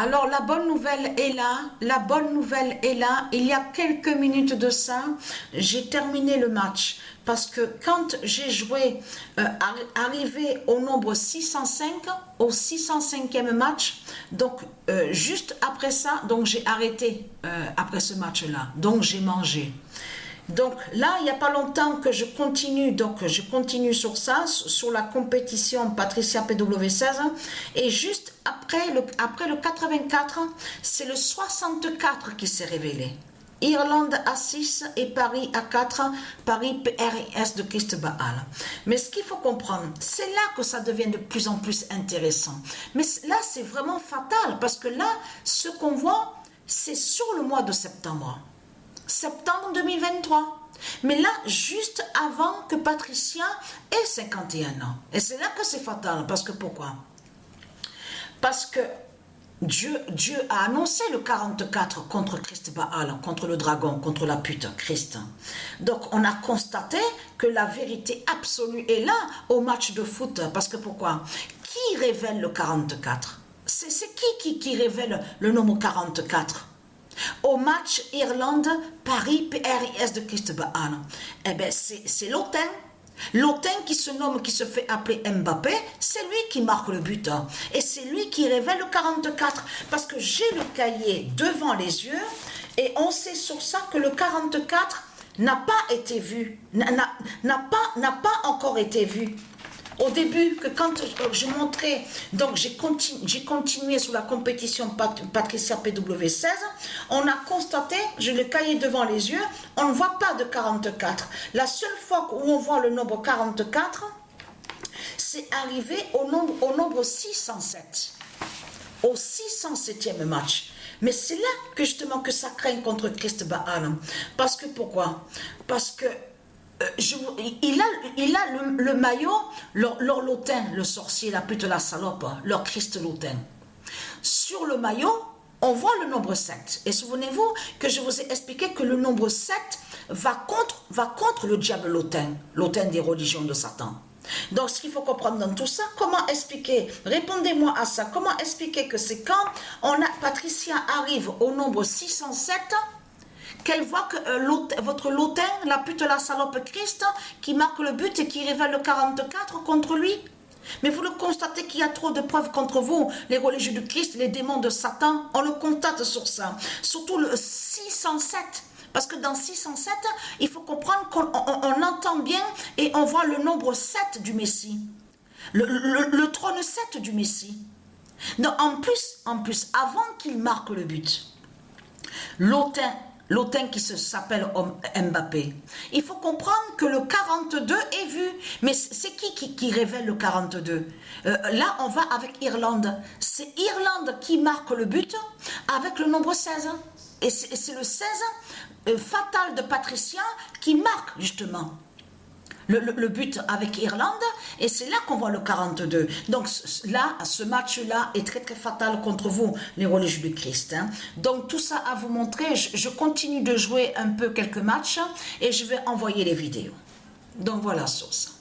Alors la bonne nouvelle est là, la bonne nouvelle est là. Il y a quelques minutes de ça, j'ai terminé le match. Parce que quand j'ai joué, arrivé au nombre 605, au 605e match, donc juste après ça, donc j'ai arrêté après ce match-là. Donc j'ai mangé. Donc là, il n'y a pas longtemps que je continue, donc je continue sur ça, sur la compétition Patricia PW16, et juste après le 84, c'est le 64 qui s'est révélé. Irlande à 6 et Paris à 4, Paris PRS de Christ Baal. Mais ce qu'il faut comprendre, c'est là que ça devient de plus en plus intéressant. Mais là, c'est vraiment fatal, parce que là, ce qu'on voit, c'est sur le mois de septembre. Septembre 2023. Mais là, juste avant que Patricia ait 51 ans. Et c'est là que c'est fatal. Parce que pourquoi? Parce que Dieu a annoncé le 44 contre Christ Baal, contre le dragon, contre la pute, Christ. Donc, on a constaté que la vérité absolue est là au match de foot. Parce que pourquoi? Qui révèle le 44? C'est qui révèle le nombre 44? Au match Irlande-Paris PRIS de Christ Baal. Eh bien, c'est l'Autain. L'Autain qui se fait appeler Mbappé, c'est lui qui marque le but. Et c'est lui qui révèle le 44. Parce que j'ai le cahier devant les yeux et on sait sur ça que le 44 n'a pas été vu. N'a pas encore été vu. Au début, que quand je montrais, donc j'ai continué sur la compétition Patricia PW16, on a constaté, j'ai le cahier devant les yeux, on ne voit pas de 44. La seule fois où on voit le nombre 44, c'est arrivé au nombre 607, au 607e match. Mais c'est là que justement que ça craint contre Christ Baal. Parce que pourquoi? Parce que il a le maillot, leur Lautain, le sorcier, la pute, la salope, leur Christ Lautain. Sur le maillot, on voit le nombre 7. Et souvenez-vous que je vous ai expliqué que le nombre 7 va contre le diable Lautain, Lautain des religions de Satan. Donc, ce qu'il faut comprendre dans tout ça, comment expliquer, répondez-moi à ça, comment expliquer que c'est quand Patricia arrive au nombre 607, qu'elle voit que votre Lautain, la pute, la salope Christ, qui marque le but et qui révèle le 44 contre lui. Mais vous le constatez qu'il y a trop de preuves contre vous, les religieux du Christ, les démons de Satan, on le constate sur ça. Surtout le 607. Parce que dans 607, il faut comprendre qu'on entend bien et on voit le nombre 7 du Messie. Le trône 7 du Messie. Donc en plus, avant qu'il marque le but, L'Autain qui s'appelle Mbappé. Il faut comprendre que le 42 est vu. Mais c'est qui révèle le 42? Là, on va avec Irlande. C'est Irlande qui marque le but avec le nombre 16. Et c'est le 16 fatal de Patricia qui marque justement le but avec Irlande, et c'est là qu'on voit le 42. Donc là, ce match-là est très très fatal contre vous, les religieux du Christ. Hein. Donc tout ça à vous montrer, je continue de jouer un peu quelques matchs, et je vais envoyer les vidéos. Donc voilà sur ça.